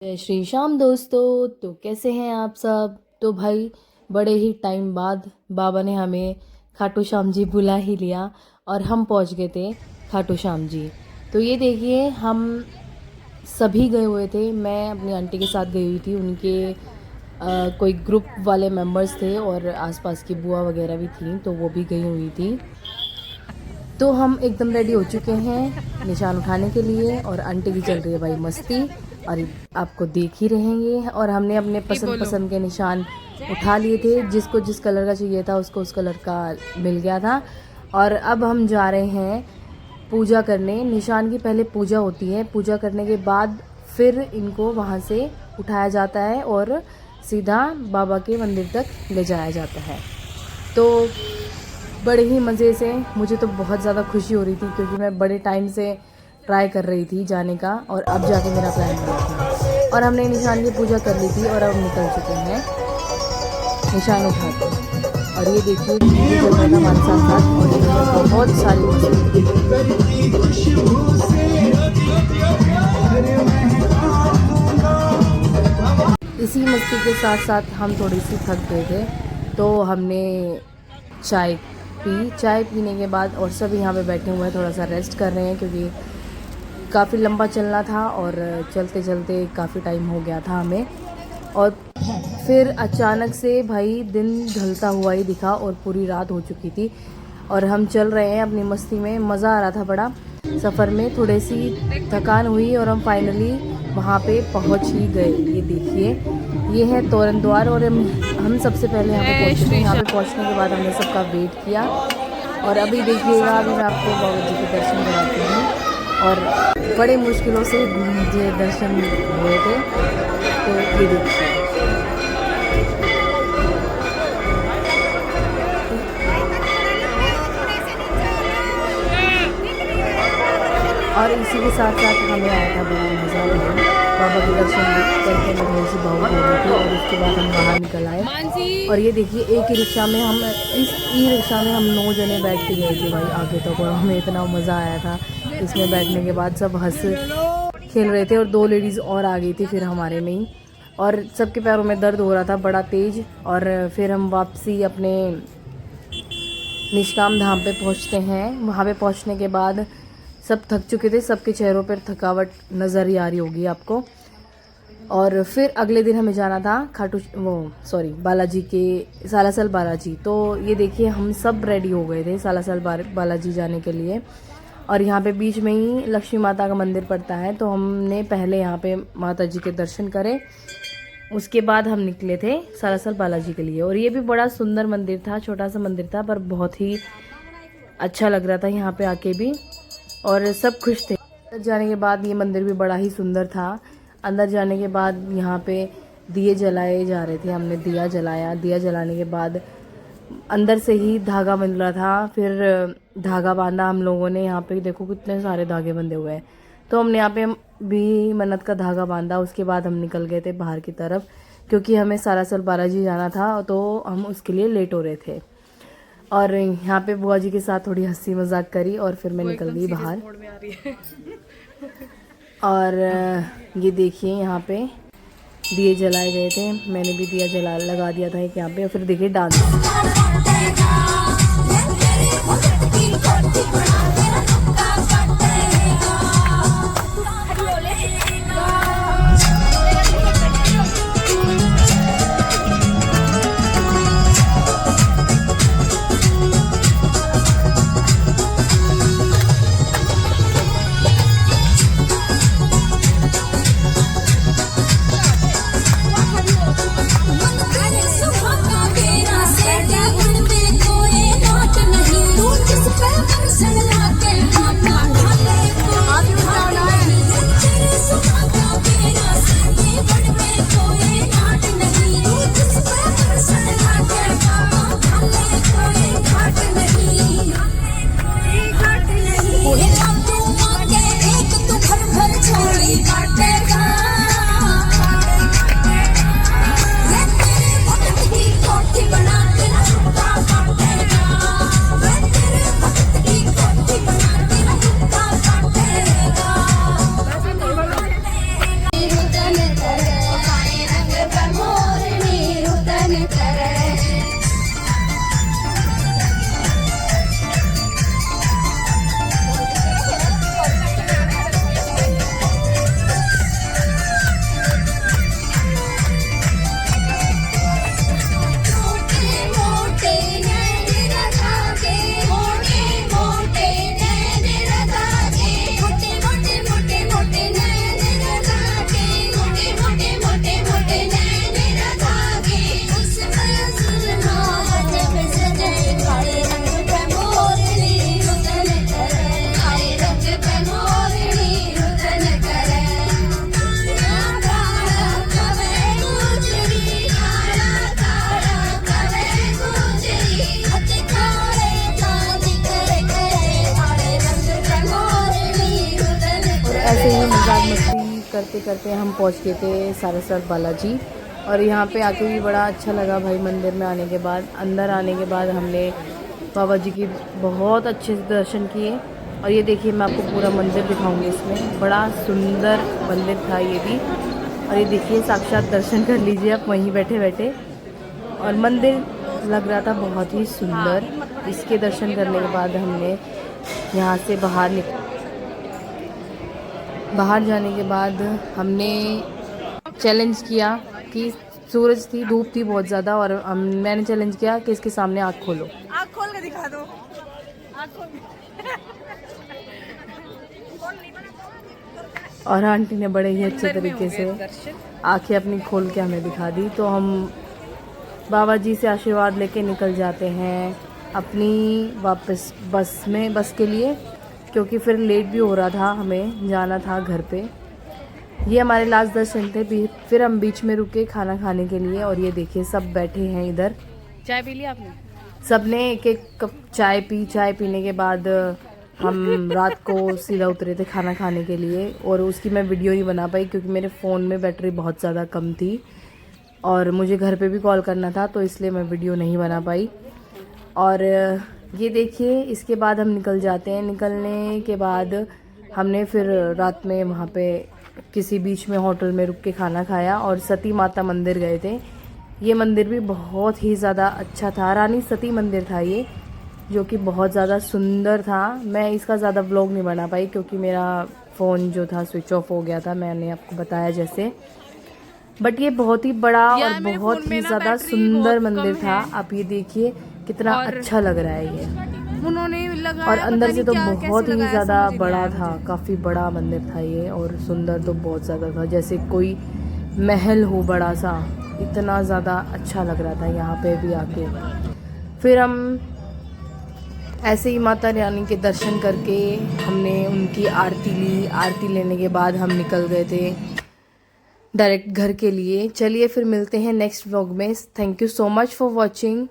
जय श्री श्याम दोस्तों। तो कैसे हैं आप सब। तो भाई बड़े ही टाइम बाद बाबा ने हमें खाटू श्याम जी बुला ही लिया और हम पहुंच गए थे खाटू श्याम जी। तो ये देखिए हम सभी गए हुए थे। मैं अपनी आंटी के साथ गई हुई थी, उनके कोई ग्रुप वाले मेंबर्स थे और आसपास की बुआ वगैरह भी थी, तो वो भी गई हुई थी। तो हम एकदम रेडी हो चुके हैं निशान उठाने के लिए और आंटी की चल रही है भाई मस्ती और आपको देख ही रहेंगे। और हमने अपने पसंद के निशान उठा लिए थे, जिसको जिस कलर का चाहिए था उसको उस कलर का मिल गया था। और अब हम जा रहे हैं पूजा करने। निशान की पहले पूजा होती है, पूजा करने के बाद फिर इनको वहाँ से उठाया जाता है और सीधा बाबा के मंदिर तक ले जाया जाता है। तो बड़े ही मज़े से, मुझे तो बहुत ज़्यादा खुशी हो रही थी क्योंकि मैं बड़े टाइम से ट्राई कर रही थी जाने का और अब जाके मेरा प्लान बना था। और हमने निशान की पूजा कर ली थी और अब निकल चुके हैं निशान उठाते। और ये देखिए डीजे चल रहा था हमारे साथ और इन्होंने बहुत सारी इसी मस्ती के साथ साथ हम थोड़ी सी थक गए थे, तो हमने चाय पीने के बाद और सब यहाँ पे बैठे हुए हैं, थोड़ा सा रेस्ट कर रहे हैं क्योंकि काफ़ी लंबा चलना था और चलते चलते काफ़ी टाइम हो गया था हमें। और फिर अचानक से भाई दिन ढलता हुआ ही दिखा और पूरी रात हो चुकी थी और हम चल रहे हैं अपनी मस्ती में। मज़ा आ रहा था बड़ा। सफ़र में थोड़ी सी थकान हुई और हम फाइनली वहाँ पे पहुँच ही गए। ये देखिए ये है तोरण द्वार और हम सबसे पहले यहाँ पे पहुँचे। यहाँ पे पहुँचने के बाद हमने सबका वेट किया और अभी देखिएगा, अभी मैं आपको बाबा जी के दर्शन कराती हूँ और बड़े मुश्किलों से मुझे दर्शन हुए थे। तो ये देखिए और इसी के साथ साथ हमें आया था बड़ा मज़ा भी। बाबा के दर्शन करके मैं थोड़ी सी भावुक हो गई थी और उसके बाद हम बाहर निकल आए। और ये देखिए एक ही रिक्शा में हम इस ई रिक्शा में हम 9 जने बैठ के गए थे भाई आगे तक और हमें इतना मज़ा आया था। इसमें बैठने के बाद सब हंस खेल रहे थे और 2 लेडीज़ और आ गई थी फिर हमारे में ही, और सबके पैरों में दर्द हो रहा था बड़ा तेज़। और फिर हम वापसी अपने निष्काम धाम पे पहुँचते हैं। वहाँ पे पहुँचने के बाद सब थक चुके थे, सबके चेहरों पर थकावट नज़र ही आ रही होगी आपको। और फिर अगले दिन हमें जाना था बालाजी के सालासर बालाजी। तो ये देखिए हम सब रेडी हो गए थे सालासर बालाजी जाने के लिए। और यहाँ पे बीच में ही लक्ष्मी माता का मंदिर पड़ता है, तो हमने पहले यहाँ पे माता जी के दर्शन करे, उसके बाद हम निकले थे सालासर बालाजी के लिए। और ये भी बड़ा सुंदर मंदिर था, छोटा सा मंदिर था पर बहुत ही अच्छा लग रहा था यहाँ पे आके भी और सब खुश थे। अंदर जाने के बाद ये मंदिर भी बड़ा ही सुंदर था। अंदर जाने के बाद यहाँ पे दिए जलाए जा रहे थे, हमने दिया जलाया। दिया जलाने के बाद अंदर से ही धागा बंध रहा था, फिर धागा बांधा हम लोगों ने। यहाँ पे देखो कितने सारे धागे बंधे हुए हैं, तो हमने यहाँ पे भी मन्नत का धागा बांधा। उसके बाद हम निकल गए थे बाहर की तरफ क्योंकि हमें सालासर बालाजी जाना था, तो हम उसके लिए लेट हो रहे थे। और यहाँ पे बुआ जी के साथ थोड़ी हंसी मजाक करी और फिर मैं निकल गई बाहर। और ये देखिए यहाँ पे दिए जलाए गए थे, मैंने भी दिया लगा दिया था एक यहाँ पे। और फिर देखिए डांस। सुन ला के करते करते हम पहुंच गए थे सारस्वत बालाजी। और यहाँ पे आके भी बड़ा अच्छा लगा भाई। मंदिर में आने के बाद, अंदर आने के बाद हमने बाबा जी की बहुत अच्छे से दर्शन किए। और ये देखिए, मैं आपको पूरा मंदिर दिखाऊंगी। इसमें बड़ा सुंदर मंदिर था ये भी। और ये देखिए, साक्षात दर्शन कर लीजिए आप वहीं बैठे बैठे। और मंदिर लग रहा था बहुत ही सुंदर। इसके दर्शन करने के बाद हमने यहाँ से बाहर जाने के बाद हमने चैलेंज किया कि सूरज थी, धूप थी बहुत ज़्यादा, और मैंने चैलेंज किया कि इसके सामने आँख खोलो। आँख खोल के दिखा दो, आँख खोल। और आंटी ने बड़े ही अच्छे तरीके से आंखें अपनी खोल के हमें दिखा दी। तो हम बाबा जी से आशीर्वाद लेके निकल जाते हैं अपनी वापस बस के लिए, क्योंकि फिर लेट भी हो रहा था, हमें जाना था घर पे। ये हमारे लास्ट दर्शन थे। फिर हम बीच में रुके खाना खाने के लिए। और ये देखिए, सब बैठे हैं इधर। चाय पी लिया आपने? सबने एक एक कप चाय पी। चाय पीने के बाद हम रात को सीधा उतरे थे खाना खाने के लिए। और उसकी मैं वीडियो नहीं बना पाई क्योंकि मेरे फ़ोन में बैटरी बहुत ज़्यादा कम थी और मुझे घर पे भी कॉल करना था, तो इसलिए मैं वीडियो नहीं बना पाई। और ये देखिए, इसके बाद हम निकल जाते हैं। निकलने के बाद हमने फिर रात में वहाँ पे किसी बीच में होटल में रुक के खाना खाया और सती माता मंदिर गए थे। ये मंदिर भी बहुत ही ज़्यादा अच्छा था। रानी सती मंदिर था ये, जो कि बहुत ज़्यादा सुंदर था। मैं इसका ज़्यादा व्लॉग नहीं बना पाई क्योंकि मेरा फ़ोन जो था स्विच ऑफ हो गया था, मैंने आपको बताया जैसे। बट ये बहुत ही बड़ा और बहुत ही ज़्यादा सुंदर मंदिर था। आप ये देखिए कितना अच्छा लग रहा है ये। उन्होंने लगाया, और अंदर से तो क्या, बहुत ही ज़्यादा समझ बड़ा नहीं था, काफ़ी बड़ा मंदिर था ये। और सुंदर तो बहुत ज़्यादा था, जैसे कोई महल हो बड़ा सा। इतना ज़्यादा अच्छा लग रहा था यहाँ पे भी आके। फिर हम ऐसे ही माता रानी के दर्शन करके हमने उनकी आरती ली। आरती लेने के बाद हम निकल गए थे डायरेक्ट घर के लिए। चलिए फिर मिलते हैं नेक्स्ट व्लॉग में। Thank you so much for watching.